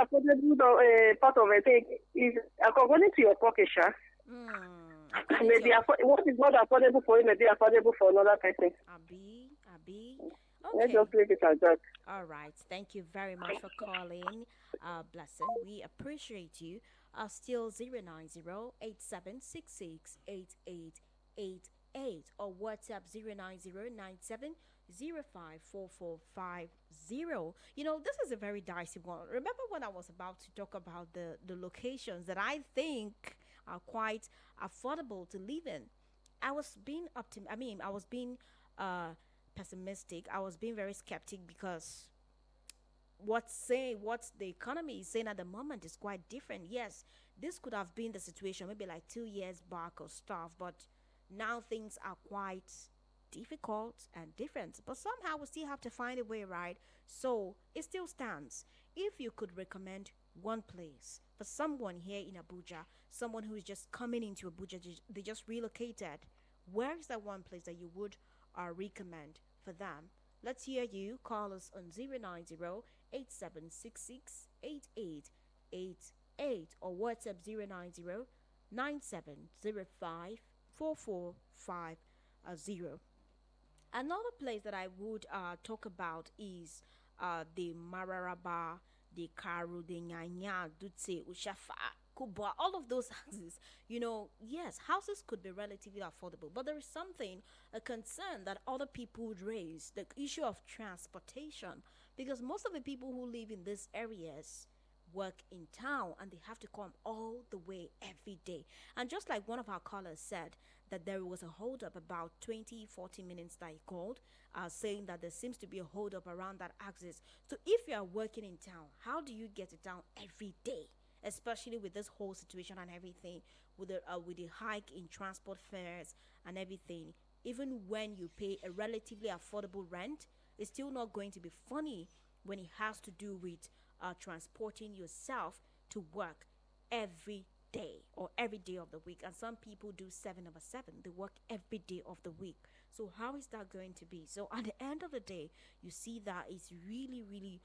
affordable part of a thing is according to your pocket, sha. According to Maybe your what is not affordable for you may be affordable for another person. Abi. Let's just Okay. leave it as that. All right. Thank you very much for calling. Blessing. We appreciate you. Still 090-8766-8888 or WhatsApp 090-9705-4450. This is a very dicey one. Remember when I was about to talk about the locations that I think are quite affordable to live in? I was being uh pessimistic. I was being very skeptic because what the economy is saying at the moment is quite different. Yes, this could have been the situation maybe like 2 years back or stuff, but now things are quite difficult and different. But somehow we still have to find a way, right? So it still stands. If you could recommend one place for someone here in Abuja, someone who is just coming into Abuja, they just relocated, where is that one place that you would recommend for them? Let's hear you. Call us on 090-8766-8888 or WhatsApp 090-9705-4450. Another place that I would talk about is the Mararaba, the Karu, the Nyanya, Dutse, Ushafa, Kubwa, all of those houses. Yes, houses could be relatively affordable, but there is something, a concern that other people would raise, the issue of transportation, because most of the people who live in these areas work in town and they have to come all the way every day. And just like one of our callers said, that there was a hold up about 20-40 minutes that he called, saying that there seems to be a hold up around that axis. So if you are working in town, how do you get to town every day? Especially with this whole situation and everything, with the hike in transport fares and everything. Even when you pay a relatively affordable rent, it's still not going to be funny when it has to do with transporting yourself to work every day or every day of the week. And some people do 7/7, they work every day of the week. So how is that going to be? So at the end of the day, you see that it's really, really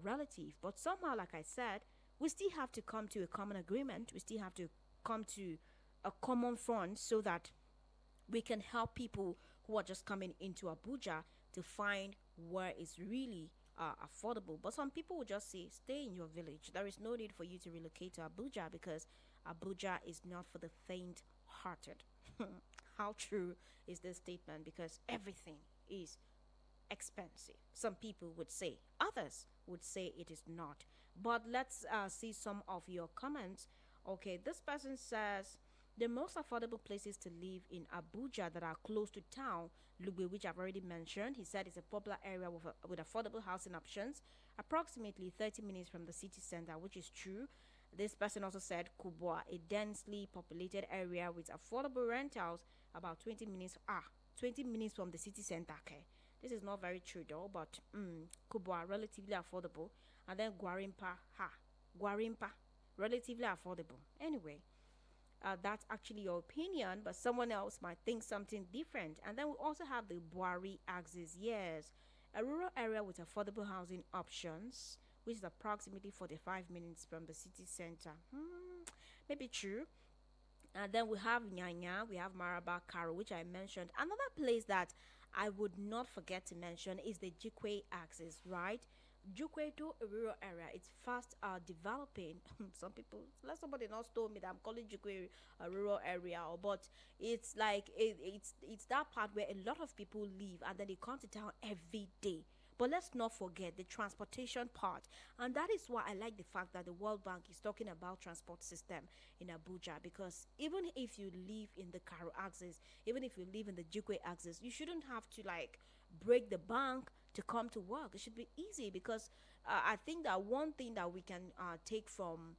relative. But somehow, like I said, we still have to come to a common agreement. We still have to come to a common front so that we can help people who are just coming into Abuja to find where it's really affordable. But some people will just say, stay in your village. There is no need for you to relocate to Abuja because Abuja is not for the faint hearted. How true is this statement? Because everything is expensive. Some people would say, others would say it is not. But let's see some of your comments. Okay, this person says the most affordable places to live in Abuja that are close to town, Lugbe, which I've already mentioned. He said it's a popular area with affordable housing options, approximately 30 minutes from the city center, which is true. This person also said Kubwa, a densely populated area with affordable rentals, about 20 minutes from the city center. Okay, this is not very true though, but Kubwa, relatively affordable. And then Guarimpa, relatively affordable. Anyway, that's actually your opinion, but someone else might think something different. And then we also have the Buari axis. Yes, a rural area with affordable housing options, which is approximately 45 minutes from the city center. Maybe true. And then we have Nyanya, we have Maraba Karo, which I mentioned. Another place that I would not forget to mention is the Jikwe axis, right? Jukwe to a rural area. It's fast developing. Some people, let somebody not told me that I'm calling Jukwe a rural area, but it's like it's that part where a lot of people live and then they come to town every day. But let's not forget the transportation part. And that is why I like the fact that the World Bank is talking about transport system in Abuja. Because even if you live in the Karo axis, even if you live in the Jukwe axis, you shouldn't have to like break the bank to come to work. It should be easy because I think that one thing that we can take from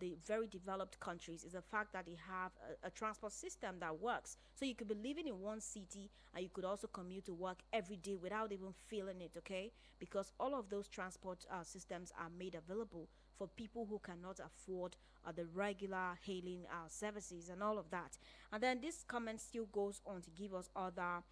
the very developed countries is the fact that they have a transport system that works. So you could be living in one city and you could also commute to work every day without even feeling it, okay? Because all of those transport systems are made available for people who cannot afford the regular hailing services and all of that. And then this comment still goes on to give us other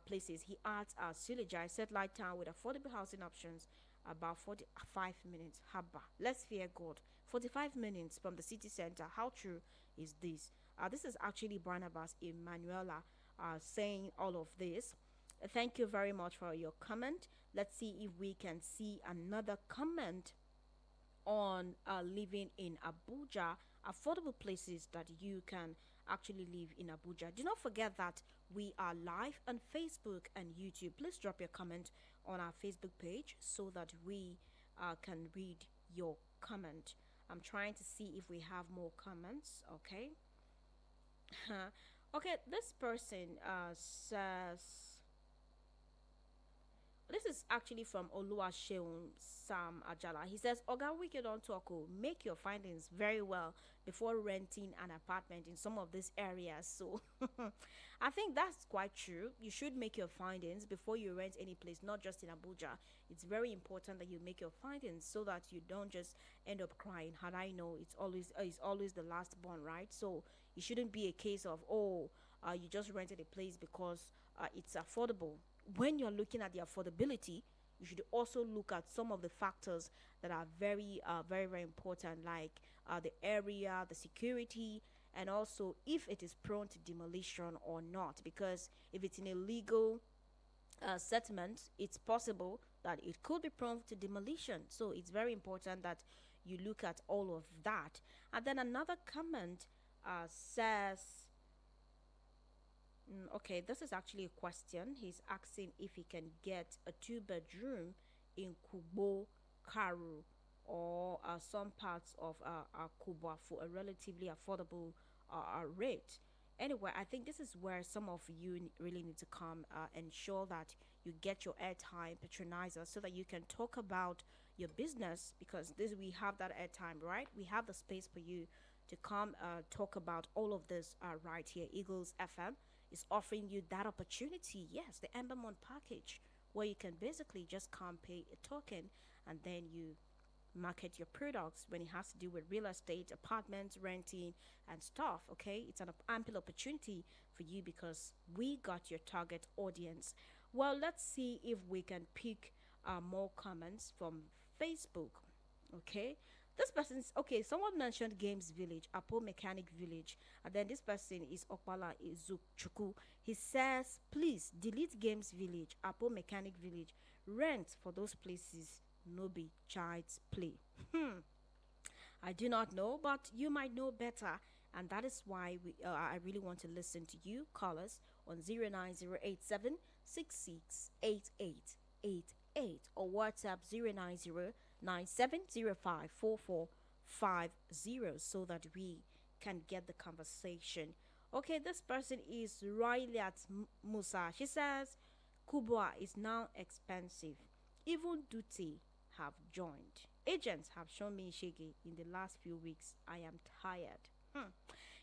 places. He adds Suleja, satellite town with affordable housing options about 45 minutes. Haba, let's fear God. 45 minutes from the city center. How true is this? This is actually Barnabas Emanuela saying all of this. Thank you very much for your comment. Let's see if we can see another comment on living in Abuja, affordable places that you can actually live in Abuja. Do not forget that we are live on Facebook and YouTube. Please drop your comment on our Facebook page so that we can read your comment. I'm trying to see if we have more comments. Okay. Okay, this person says this is actually from Oluwaseun Sam Ajala. He says, Oga Wicked on Toko, make your findings very well before renting an apartment in some of these areas. So I think that's quite true. You should make your findings before you rent any place, not just in Abuja. It's very important that you make your findings so that you don't just end up crying. Had I know, it's always the last born, right? So it shouldn't be a case of you just rented a place because it's affordable. When you're looking at the affordability, you should also look at some of the factors that are very, very important, like the area, the security, and also if it is prone to demolition or not. Because if it's in a legal settlement, it's possible that it could be prone to demolition. So it's very important that you look at all of that. And then another comment says, okay, this is actually a question. He's asking if he can get a 2 bedroom in Kubo, Karu, or some parts of Kuba for a relatively affordable rate. Anyway, I think this is where some of you really need to come ensure that you get your airtime, patronize us, so that you can talk about your business, because this we have that airtime, right? We have the space for you to come talk about all of this right here. Eagles FM is offering you that opportunity. Yes, the Ember Month package, where you can basically just come pay a token and then you market your products when it has to do with real estate, apartments, renting, and stuff. Okay, it's an ample opportunity for you because we got your target audience. Well, let's see if we can pick more comments from Facebook. Okay, this person's okay. Someone mentioned Games Village, Apple Mechanic Village, and then this person is Okpala Izuchuku. He says, please delete Games Village, Apple Mechanic Village. Rent for those places no be child's play. I do not know, but you might know better, and that is why I really want to listen to you. Call us on 09087 or WhatsApp 09097054450 so that we can get the conversation. Okay, this person is Railat Musa. She says Kubwa is now expensive. Even Duty have joined. Agents have shown me shaggy in the last few weeks. I am tired.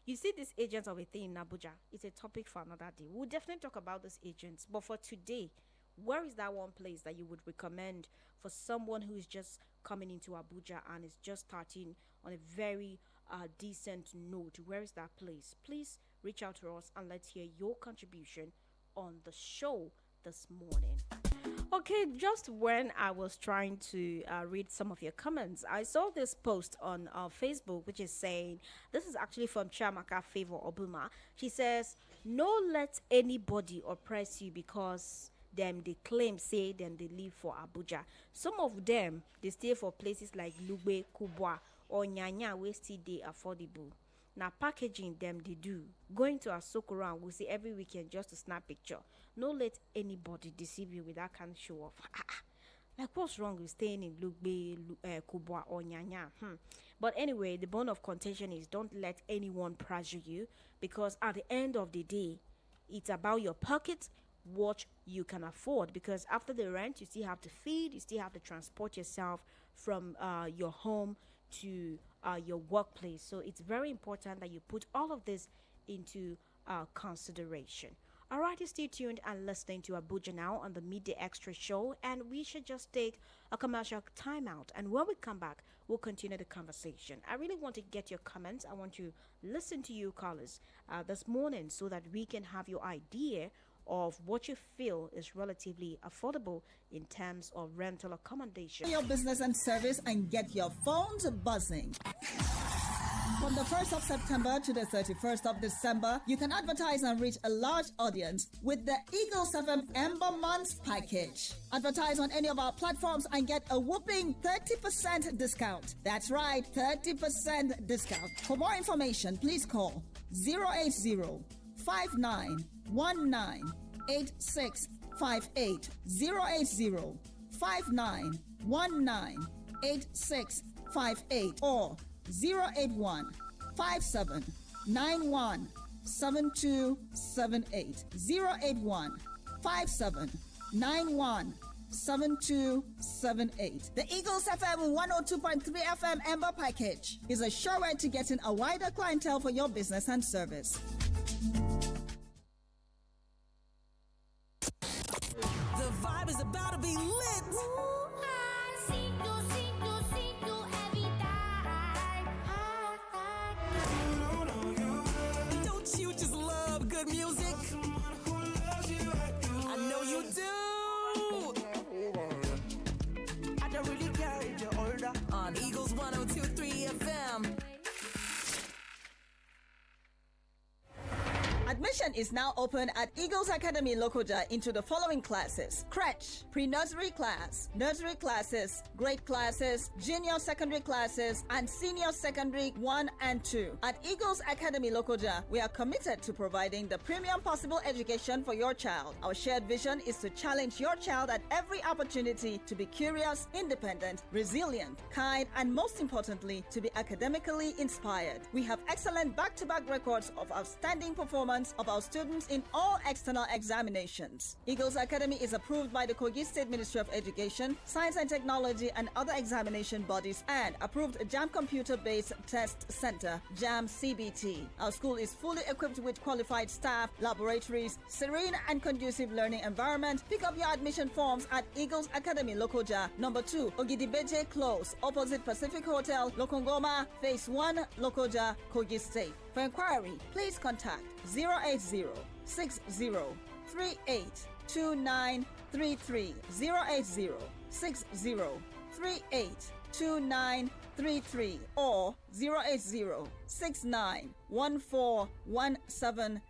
You see, these agents of a thing in Abuja, it's a topic for another day. We'll definitely talk about these agents. But for today, where is that one place that you would recommend for someone who is just coming into Abuja and is just starting on a very decent note? Where is that place? Please reach out to us and let's hear your contribution on the show this morning. Okay, just when I was trying to read some of your comments, I saw this post on Facebook, which is saying, this is actually from Chiamaka Favor Obuma. She says, no let anybody oppress you because them they claim say them they live for Abuja. Some of them, they stay for places like Lugbe, Kubwa, or Nyanya, where still they affordable. Now packaging them they do. Going to Asokoro and we'll see every weekend just to snap picture. No let anybody deceive you with that kind of show off. Like what's wrong with staying in Lugbe, Kubwa or Nyanya? But anyway, the bone of contention is don't let anyone pressure you, because at the end of the day, it's about your pocket, what you can afford, because after the rent you still have to feed, you still have to transport yourself from your home to your workplace. So it's very important that you put all of this into consideration. All right, you stay tuned and listening to Abuja Now on the Midday Extra Show, and we should just take a commercial timeout. And when we come back, we'll continue the conversation. I really want to get your comments. I want to listen to you callers this morning so that we can have your idea of what you feel is relatively affordable in terms of rental accommodation. Your business and service and get your phones buzzing. From the 1st of September to the 31st of December, you can advertise and reach a large audience with the Eagles FM Ember Months package. Advertise on any of our platforms and get a whopping 30% discount. That's right, 30% discount. For more information, please call 080 5919 8658 080 5919 8658 or 081 57 91 7278 081 57 91 7278. The Eagles FM 102.3 FM Ember package is a sure way to getting a wider clientele for your business and service. The vibe is about to be lit. Don't you just love good music? I know you do. I don't really care if you're older. On Eagles 102.3 FM. Admission is now open at Eagles Academy Lokoja into the following classes: crèche, pre-nursery class, nursery classes, grade classes, junior secondary classes, and senior secondary 1 and 2. At Eagles Academy Lokoja, we are committed to providing the premium possible education for your child. Our shared vision is to challenge your child at every opportunity to be curious, independent, resilient, kind, and most importantly, to be academically inspired. We have excellent back-to-back records of outstanding performance of our students in all external examinations. Eagles Academy is approved by the Kogi State Ministry of Education, Science and Technology, and other examination bodies, and approved JAM Computer-Based Test Center, JAM CBT. Our school is fully equipped with qualified staff, laboratories, serene and conducive learning environment. Pick up your admission forms at Eagles Academy Lokoja, number 2, Ogidibeje Close, opposite Pacific Hotel, Lokongoma, Phase 1, Lokoja, Kogi State. For inquiry, please contact 080 60 38 2933 080 60 38 2933 or 080 69 14 17